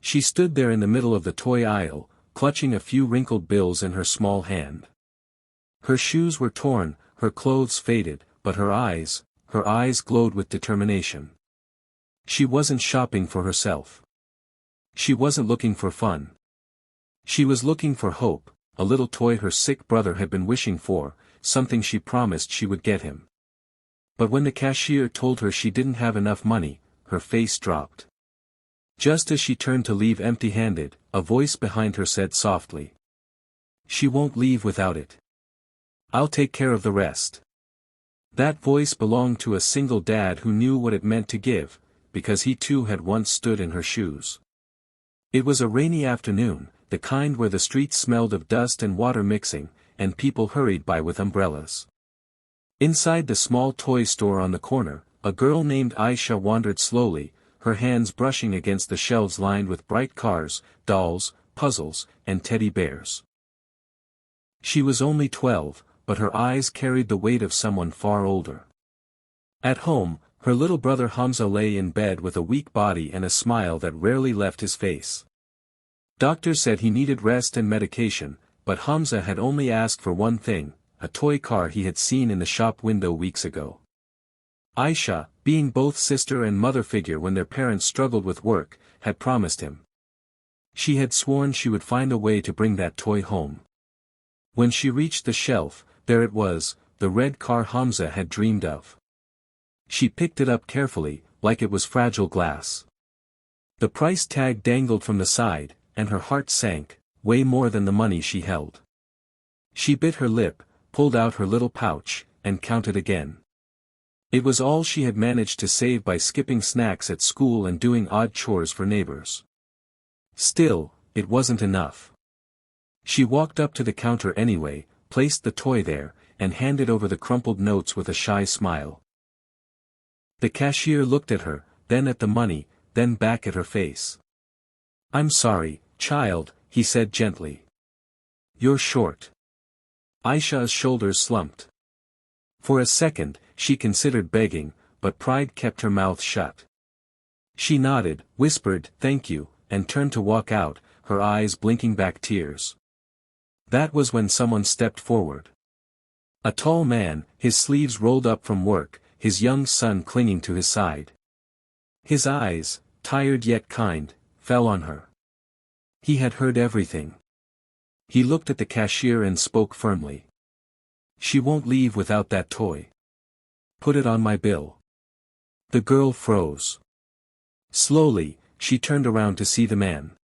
She stood there in the middle of the toy aisle, clutching a few wrinkled bills in her small hand. Her shoes were torn, her clothes faded, but her eyes glowed with determination. She wasn't shopping for herself. She wasn't looking for fun. She was looking for hope, a little toy her sick brother had been wishing for, something she promised she would get him. But when the cashier told her she didn't have enough money, her face dropped. Just as she turned to leave empty-handed, a voice behind her said softly, "She won't leave without it. I'll take care of the rest." That voice belonged to a single dad who knew what it meant to give, because he too had once stood in her shoes. It was a rainy afternoon, the kind where the streets smelled of dust and water mixing, and people hurried by with umbrellas. Inside the small toy store on the corner, a girl named Aisha wandered slowly, her hands brushing against the shelves lined with bright cars, dolls, puzzles, and teddy bears. She was only 12, but her eyes carried the weight of someone far older. At home, her little brother Hamza lay in bed with a weak body and a smile that rarely left his face. Doctors said he needed rest and medication, but Hamza had only asked for one thing, a toy car he had seen in the shop window weeks ago. Aisha, being both sister and mother figure when their parents struggled with work, had promised him. She had sworn she would find a way to bring that toy home. When she reached the shelf, there it was, the red car Hamza had dreamed of. She picked it up carefully, like it was fragile glass. The price tag dangled from the side, and her heart sank, way more than the money she held. She bit her lip, pulled out her little pouch, and counted again. It was all she had managed to save by skipping snacks at school and doing odd chores for neighbors. Still, it wasn't enough. She walked up to the counter anyway, placed the toy there, and handed over the crumpled notes with a shy smile. The cashier looked at her, then at the money, then back at her face. "I'm sorry, child," he said gently. "You're short." Aisha's shoulders slumped. For a second, she considered begging, but pride kept her mouth shut. She nodded, whispered, "Thank you," and turned to walk out, her eyes blinking back tears. That was when someone stepped forward. A tall man, his sleeves rolled up from work, his young son clinging to his side. His eyes, tired yet kind, fell on her. He had heard everything. He looked at the cashier and spoke firmly. "She won't leave without that toy. Put it on my bill." The girl froze. Slowly, she turned around to see the man.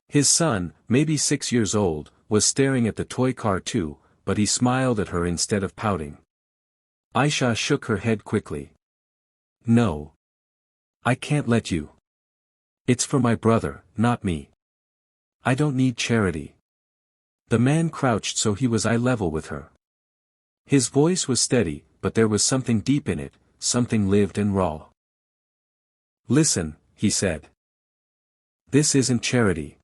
His son, maybe 6 years old, was staring at the toy car too, but he smiled at her instead of pouting. Aisha shook her head quickly. "No. I can't let you. It's for my brother, not me. I don't need charity." The man crouched so he was eye level with her. His voice was steady, but there was something deep in it, something lived and raw. "Listen," he said. "This isn't charity.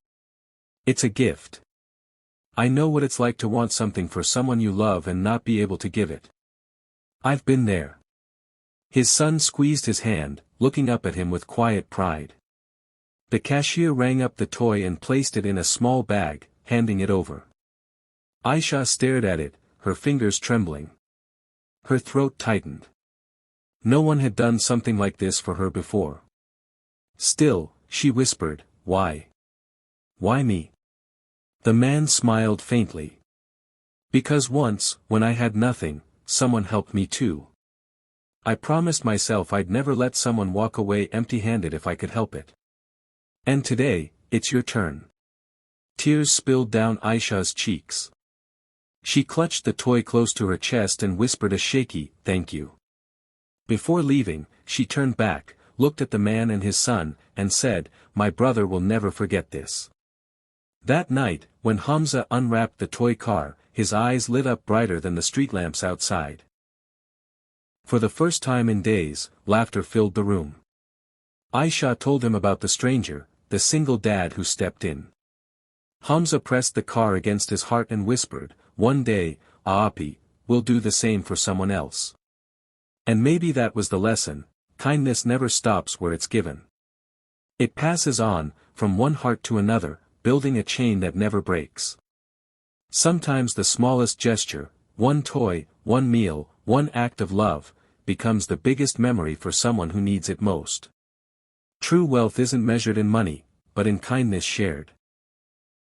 It's a gift. I know what it's like to want something for someone you love and not be able to give it. I've been there." His son squeezed his hand, looking up at him with quiet pride. The cashier rang up the toy and placed it in a small bag, handing it over. Aisha stared at it, her fingers trembling. Her throat tightened. No one had done something like this for her before. Still, she whispered, "Why? Why me?" The man smiled faintly. "Because once, when I had nothing, someone helped me too. I promised myself I'd never let someone walk away empty-handed if I could help it. And today, it's your turn." Tears spilled down Aisha's cheeks. She clutched the toy close to her chest and whispered a shaky, "Thank you." Before leaving, she turned back, looked at the man and his son, and said, "My brother will never forget this." That night, when Hamza unwrapped the toy car, his eyes lit up brighter than the street lamps outside. For the first time in days, laughter filled the room. Aisha told him about the stranger, the single dad who stepped in. Hamza pressed the car against his heart and whispered, "One day, Aapi, we'll do the same for someone else." And maybe that was the lesson: kindness never stops where it's given. It passes on, from one heart to another, building a chain that never breaks. Sometimes the smallest gesture, one toy, one meal, one act of love, becomes the biggest memory for someone who needs it most. True wealth isn't measured in money, but in kindness shared.